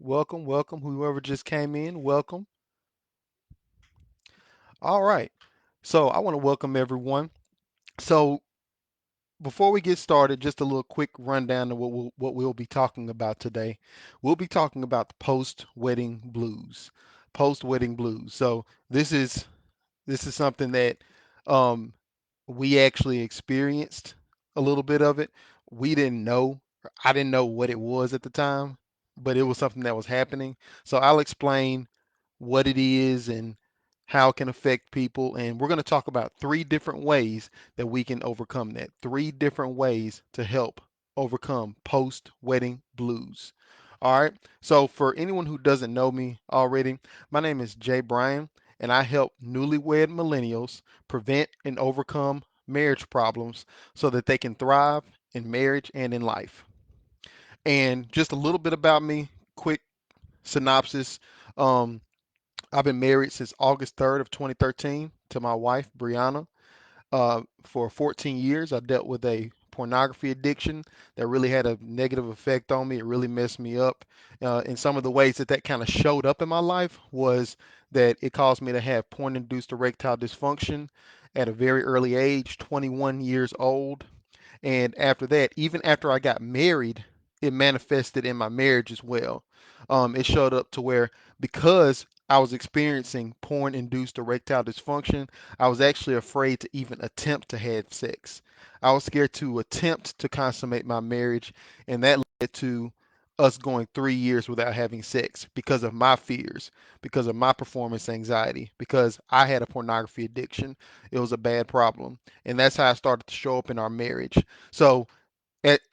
Welcome, welcome. Whoever just came in, welcome. All right. So I want to welcome everyone. So before we get started, just a little quick rundown of what we'll be talking about today. We'll be talking about the post-wedding blues. Post-wedding blues. So this is something that um, we actually experienced a little bit of it. We didn't know, or I didn't know what it was at the time, but it was something that was happening. So I'll explain what it is and how it can affect people. And we're going to talk about three different ways that we can overcome that. Three different ways to help overcome post wedding blues. All right. So, for anyone who doesn't know me already, my name is Jay Bryan, and I help newlywed millennials prevent and overcome marriage problems so that they can thrive in marriage and in life. And just a little bit about me, quick synopsis. Um, I've been married since August 3rd of 2013 to my wife, Brianna. For 14 years, I dealt with a pornography addiction that really had a negative effect on me. It really messed me up. And some of the ways that that kind of showed up in my life was that it caused me to have porn-induced erectile dysfunction at a very early age, 21 years old. And after that, even after I got married, it manifested in my marriage as well. It showed up to where because I was experiencing porn induced erectile dysfunction, I was actually afraid to even attempt to have sex. I was scared to attempt to consummate my marriage, and that led to us going 3 years without having sex because of my fears, because of my performance anxiety, because I had a pornography addiction. It was a bad problem. And that's how I started to show up in our marriage. So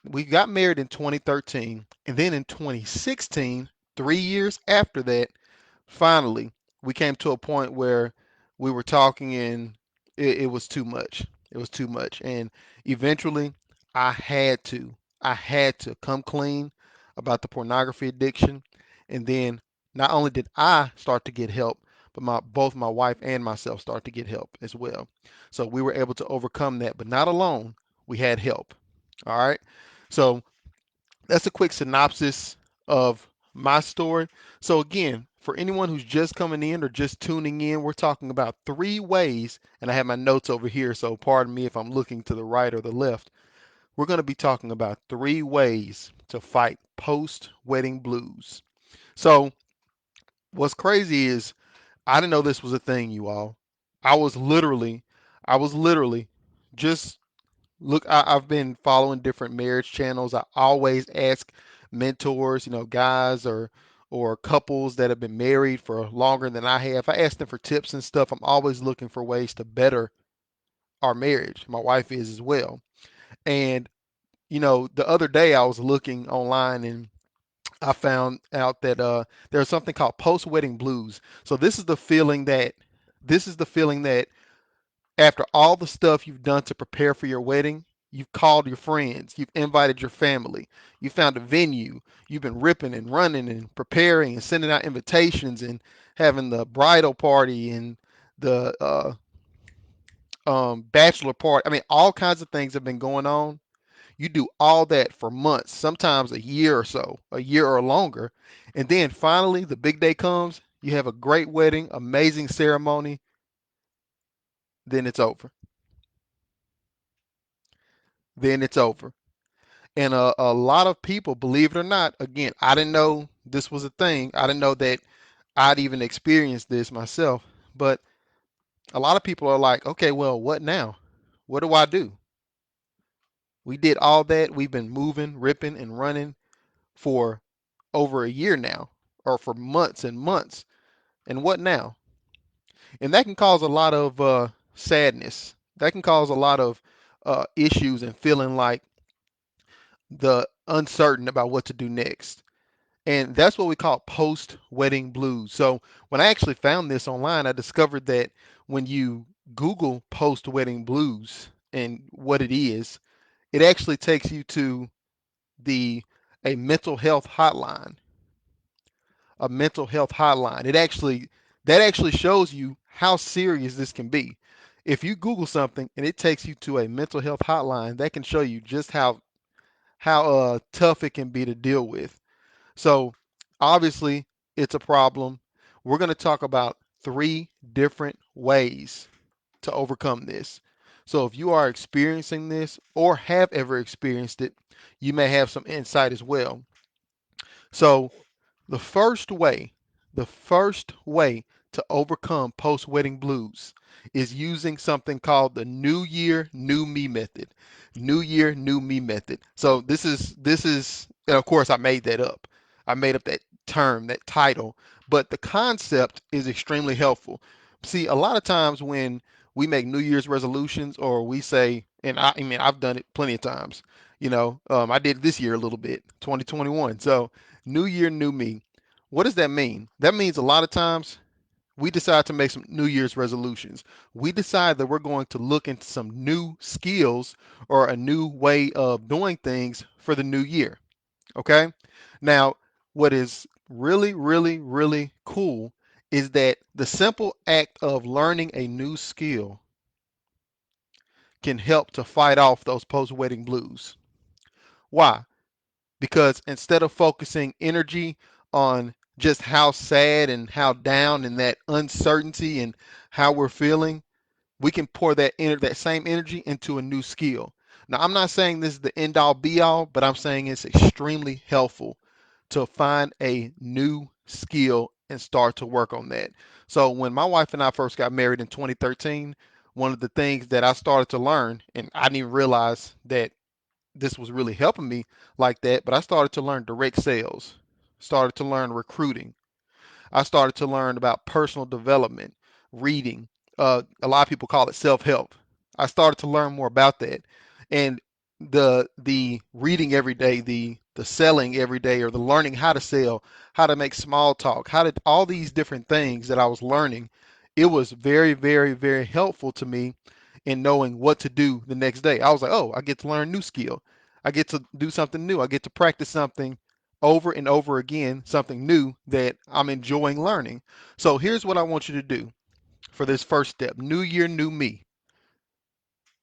we got married in 2013, and then in 2016, 3 years after that, finally we came to a point where we were talking, and it was too much. It was too much, and eventually, I had to, I had to come clean about the pornography addiction, and then not only did I start to get help, but both my wife and myself started to get help as well. So we were able to overcome that, but not alone. We had help. All right. So that's a quick synopsis of my story. So, again, for anyone who's just coming in or just tuning in, we're talking about three ways, and I have my notes over here, so pardon me if I'm looking to the right or the left. We're going to be talking about three ways to fight post wedding blues. So, what's crazy is I didn't know this was a thing, you all. I was literally, I was literally just look, I've been following different marriage channels. I always ask mentors, guys or couples that have been married for longer than I have. I ask them for tips and stuff. I'm always looking for ways to better our marriage. My wife is as well. And the other day I was looking online, and I found out that there's something called post-wedding blues. So this is the feeling that after all the stuff you've done to prepare for your wedding, you've called your friends, you've invited your family, you found a venue, you've been ripping and running and preparing and sending out invitations and having the bridal party and the bachelor party. I mean, all kinds of things have been going on. You do all that for months, sometimes a year or so, a year or longer. And then finally, the big day comes. You have a great wedding, amazing ceremony, then it's over. Then it's over. And a lot of people, believe it or not, again, I didn't know this was a thing. I didn't know that I'd even experienced this myself. But a lot of people are like, okay, well, what now? What do I do? We did all that. We've been moving, ripping, and running for over a year now, or for months and months. And what now? And that can cause a lot of sadness. That can cause a lot of issues and feeling like the uncertain about what to do next. And that's what we call post wedding blues. So when I actually found this online, I discovered that when you Google post wedding blues and what it actually takes you to the a mental health hotline, a mental health hotline. That actually shows you how serious this can be. If you Google something and it takes you to a mental health hotline, that can show you just how tough it can be to deal with. So Obviously, it's a problem. We're going to talk about three different ways to overcome this. So if you are experiencing this or have ever experienced it, you may have some insight as well. So the first way, the first way to overcome post-wedding blues is using something called the New Year, New Me method. New Year, New Me method. So this is, and of course I made that up. I made up that term, that title, but the concept is extremely helpful. See, a lot of times when we make New Year's resolutions or we say, and I mean I've done it plenty of times. I did it this year a little bit, 2021. So New Year, New Me. What does that mean? That means a lot of times we decide to make some New Year's resolutions. We decide that we're going to look into some new skills or a new way of doing things for the new year. Okay? Now, what is really, really, really cool is that the simple act of learning a new skill can help to fight off those post wedding blues. Why? Because instead of focusing energy on just how sad and how down and that uncertainty and how we're feeling, we can pour that same energy into a new skill. Now, I'm not saying this is the end all be all, but I'm saying it's extremely helpful to find a new skill and start to work on that. So when my wife and I first got married in 2013, one of the things that I started to learn, and I didn't even realize that this was really helping me like that, but I started to learn direct sales, started to learn recruiting. I started to learn about personal development, reading. A lot of people call it self-help. I started to learn more about that, and the reading every day, the selling every day, or the learning how to sell, how to make small talk, how to all these different things that I was learning. It was very, very, very helpful to me in knowing what to do the next day. I was like, oh, I get to learn a new skill. I get to do something new. I get to practice something over and over again, something new that I'm enjoying learning. So here's what I want you to do for this first step. New year, new me.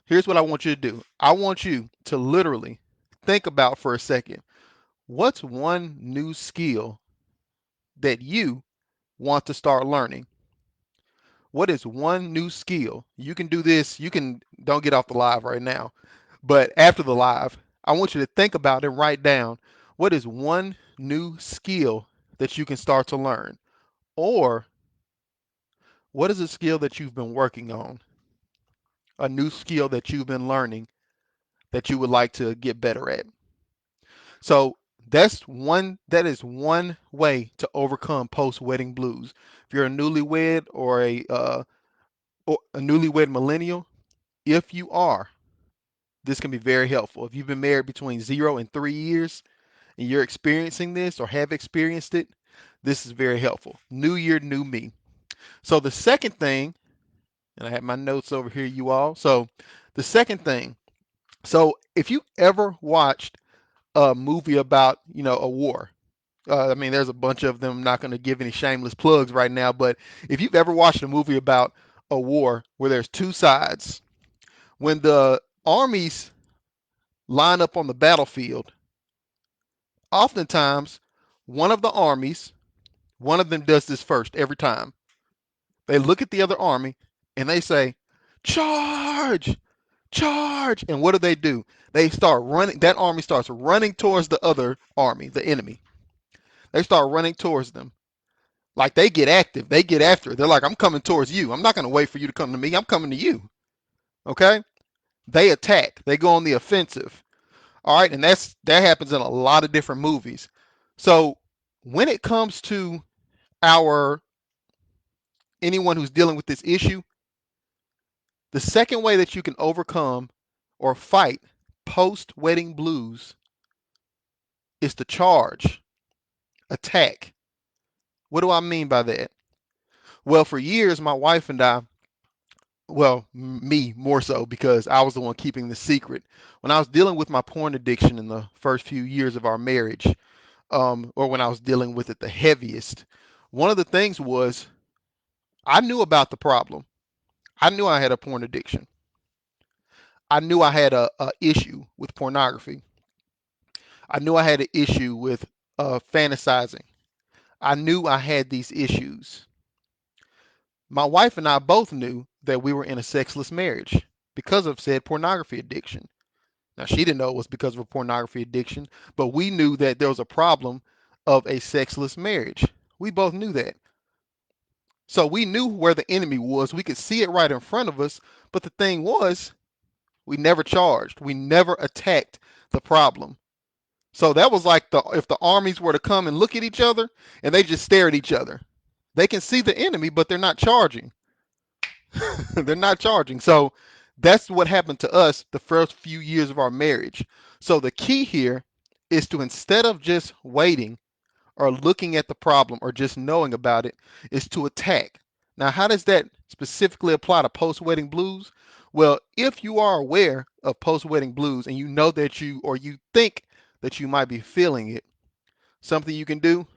Here's what I want you to do. I want you to literally think about for a second, what's one new skill that you want to start learning? What is one new skill? You can do this. You can, don't get off the live right now, but after the live, I want you to think about and write down what is one new skill that you can start to learn, or what is a skill that you've been working on, a new skill that you've been learning that you would like to get better at. So that is one way to overcome post-wedding blues. If you're a newlywed or a newlywed millennial, if you are, this can be very helpful. If you've been married between 0 and 3 years and you're experiencing this or have experienced it, this is very helpful. New year, new me. So the second thing, and I have my notes over here, you all. So the second thing, so if you ever watched a movie about, a war, I mean, there's a bunch of them. I'm not going to give any shameless plugs right now, but if you've ever watched a movie about a war where there's two sides, when the armies line up on the battlefield, oftentimes one of the armies, one of them does this first every time. They look at the other army and they say, charge, charge. And what do? They start running. That army starts running towards the other army, the enemy. They start running towards them. Like they get active. They get after it. They're like, I'm coming towards you. I'm not going to wait for you to come to me. I'm coming to you. Okay? They attack. They go on the offensive. All right. And that happens in a lot of different movies. So when it comes to our anyone who's dealing with this issue, the second way that you can overcome or fight post wedding blues is to charge, attack. What do I mean by that? Well, for years, my wife and I, well, me more so because I was the one keeping the secret. When I was dealing with my porn addiction in the first few years of our marriage, or when I was dealing with it the heaviest, one of the things was I knew about the problem. I knew I had a porn addiction. I knew I had a issue with pornography. I knew I had an issue with fantasizing. I knew I had these issues. My wife and I both knew that we were in a sexless marriage because of said pornography addiction. Now, she didn't know it was because of a pornography addiction, but we knew that there was a problem of a sexless marriage. We both knew that. So we knew where the enemy was. We could see it right in front of us. But the thing was, we never charged. We never attacked the problem. So that was like if the armies were to come and look at each other and they just stare at each other. They can see the enemy, but they're not charging. They're not charging. So that's what happened to us the first few years of our marriage. So the key here is to, instead of just waiting or looking at the problem or just knowing about it, is to attack. Now, how does that specifically apply to post-wedding blues? Well, if you are aware of post-wedding blues and you know that you think that you might be feeling it, something you can do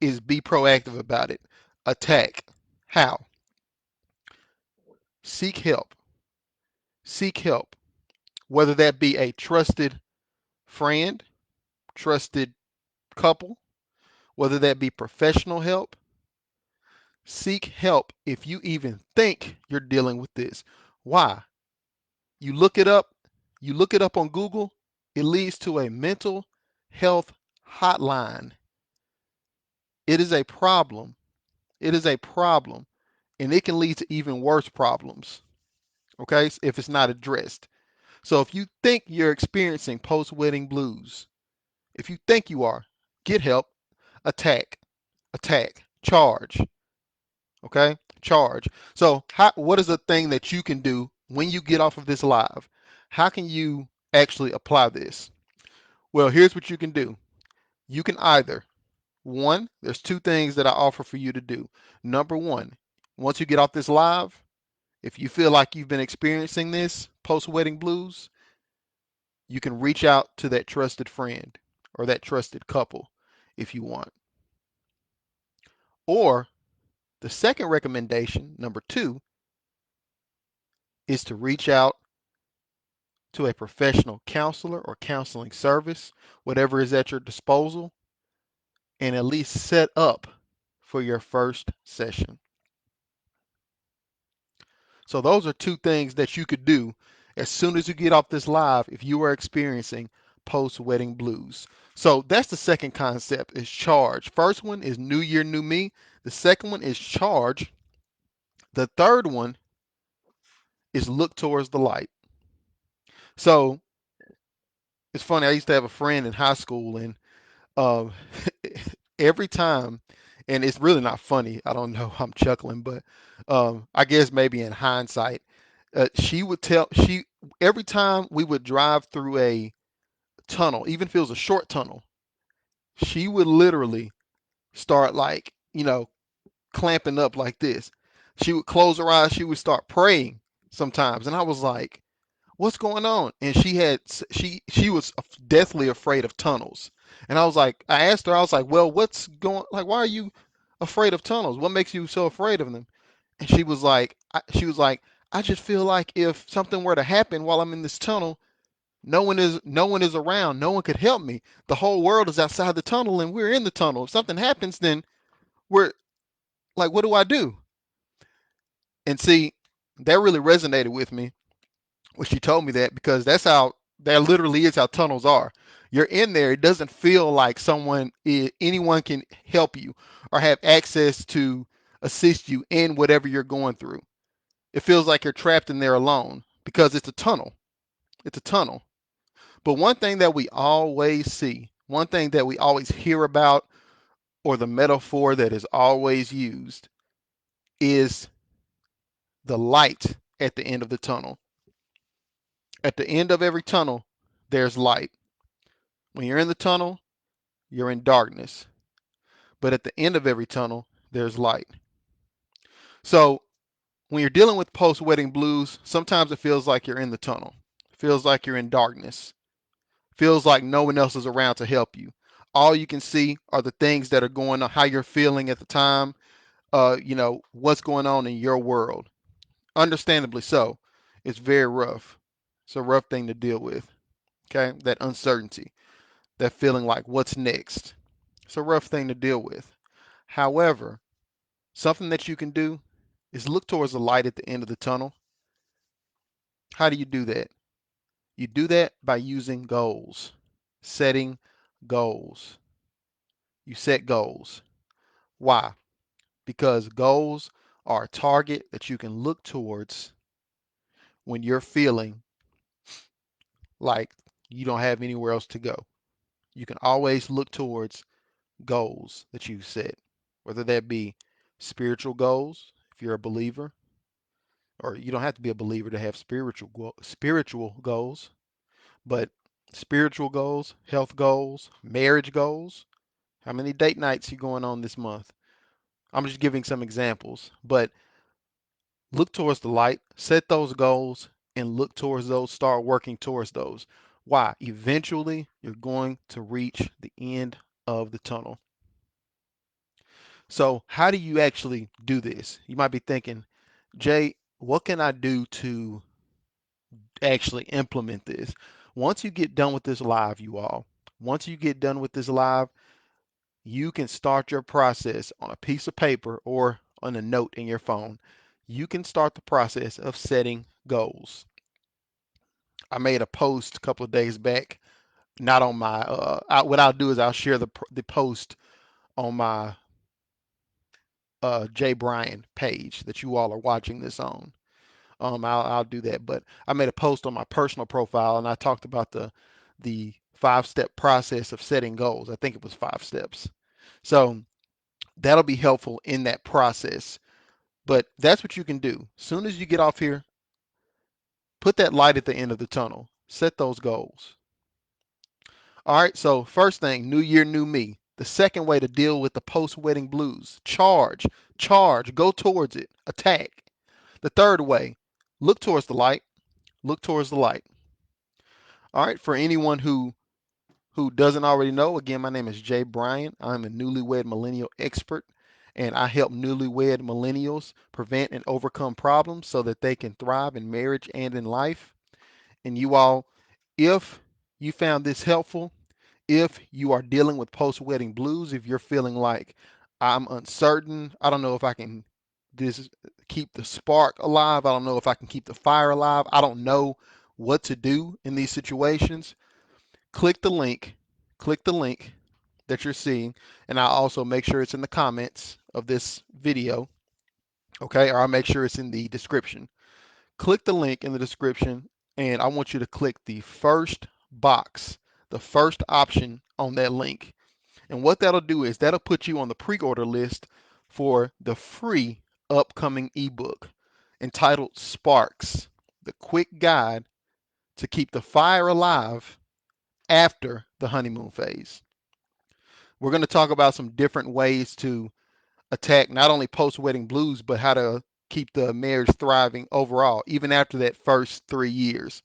is be proactive about it. Attack. How? Seek help. Seek help. Whether that be a trusted friend, trusted couple, whether that be professional help. Seek help if you even think you're dealing with this. Why? You look it up, you look it up on Google, it leads to a mental health hotline. It is a problem. It is a problem, and it can lead to even worse problems, okay, if it's not addressed. So if you think you're experiencing post-wedding blues, if you think you are, get help, attack, charge, okay? Charge. So what is the thing that you can do when you get off of this live? How can you actually apply this? Well, here's what you can do. You can either, one, there's two things that I offer for you to do. Number one, once you get off this live, if you feel like you've been experiencing this post-wedding blues, you can reach out to that trusted friend or that trusted couple if you want. Or the second recommendation, number two, is to reach out to a professional counselor or counseling service, whatever is at your disposal, and at least set up for your first session. So those are two things that you could do as soon as you get off this live if you are experiencing post-wedding blues. So that's the second concept, is charge. First one is new year, new me. The second one is charge. The third one is look towards the light. So it's funny, I used to have a friend in high school, and um, every time, and it's really not funny. I don't know. I'm chuckling, but I guess maybe in hindsight, she would tell she every time we would drive through a tunnel, even if it was a short tunnel, she would literally start like clamping up like this. She would close her eyes. She would start praying sometimes, and I was like, what's going on? And she was deathly afraid of tunnels. And I asked her, I was like, well, why are you afraid of tunnels? What makes you so afraid of them? And I just feel like if something were to happen while I'm in this tunnel, no one is around. No one could help me. The whole world is outside the tunnel and we're in the tunnel. If something happens, then we're like, what do I do? And see, that really resonated with me when she told me that, because that literally is how tunnels are. You're in there. It doesn't feel like anyone can help you or have access to assist you in whatever you're going through. It feels like you're trapped in there alone because it's a tunnel. It's a tunnel. But one thing that we always see, one thing that we always hear about, or the metaphor that is always used, is the light at the end of the tunnel. At the end of every tunnel, there's light. When you're in the tunnel, you're in darkness. But at the end of every tunnel, there's light. So when you're dealing with post-wedding blues, sometimes it feels like you're in the tunnel. It feels like you're in darkness. It feels like no one else is around to help you. All you can see are the things that are going on, how you're feeling at the time, what's going on in your world. Understandably so. It's very rough. It's a rough thing to deal with. Okay? That uncertainty, that feeling like what's next. It's a rough thing to deal with. However, something that you can do is look towards the light at the end of the tunnel. How do you do that? You do that by using goals, setting goals. You set goals. Why? Because goals are a target that you can look towards when you're feeling like you don't have anywhere else to go. You can always look towards goals that you set, whether that be spiritual goals, if you're a believer, or you don't have to be a believer to have spiritual goals, but spiritual goals, health goals, marriage goals. How many date nights you going on this month? I'm just giving some examples, but look towards the light, set those goals, and look towards those, start working towards those. Why? Eventually, you're going to reach the end of the tunnel. So, how do you actually do this? You might be thinking, Jay, what can I do to actually implement this? Once you get done with this live, you all, once you get done with this live, you can start your process on a piece of paper or on a note in your phone. You can start the process of setting goals. I made a post a couple of days back, not on my, what I'll do is I'll share the post on my Jay Bryan page that you all are watching this on. I'll do that. But I made a post on my personal profile and I talked about the 5-step process of setting goals. I think it was 5 steps. So that'll be helpful in that process. But that's what you can do. As soon as you get off here, put that light at the end of the tunnel. Set those goals. All right, so first thing, new year, new me. The second way to deal with the post-wedding blues, charge, go towards it, attack. The third way, look towards the light, look towards the light. All right, for anyone who doesn't already know, again, my name is Jay Bryan. I'm a newlywed millennial expert, and I help newlywed millennials prevent and overcome problems so that they can thrive in marriage and in life. And you all, if you found this helpful, if you are dealing with post-wedding blues, if you're feeling like I'm uncertain, I don't know if I can this keep the spark alive, I don't know if I can keep the fire alive, I don't know what to do in these situations, click the link, click the link that you're seeing, and I'll also make sure it's in the comments of this video, okay? Or I'll make sure it's in the description. Click the link in the description, and I want you to click the first box, the first option on that link. And what that'll do is that'll put you on the pre-order list for the free upcoming ebook entitled Sparks, the quick guide to keep the fire alive after the honeymoon phase. We're going to talk about some different ways to attack not only post-wedding blues, but how to keep the marriage thriving overall, even after that first 3 years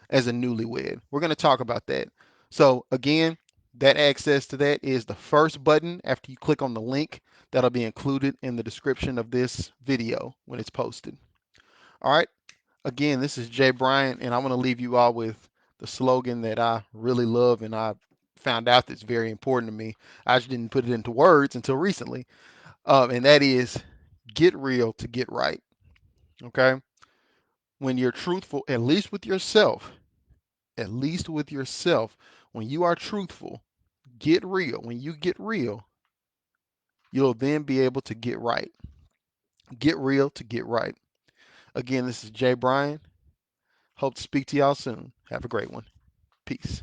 as a newlywed. We're going to talk about that. So again, that access to that is the first button after you click on the link that'll be included in the description of this video when it's posted. All right. Again, this is Jay Bryant, and I want to leave you all with the slogan that I really love and I found out that's very important to me. I just didn't put it into words until recently. And that is get real to get right. Okay. When you're truthful, at least with yourself, at least with yourself, when you are truthful, get real. When you get real, you'll then be able to get right. Get real to get right. Again, this is Jay Bryan. Hope to speak to y'all soon. Have a great one. Peace.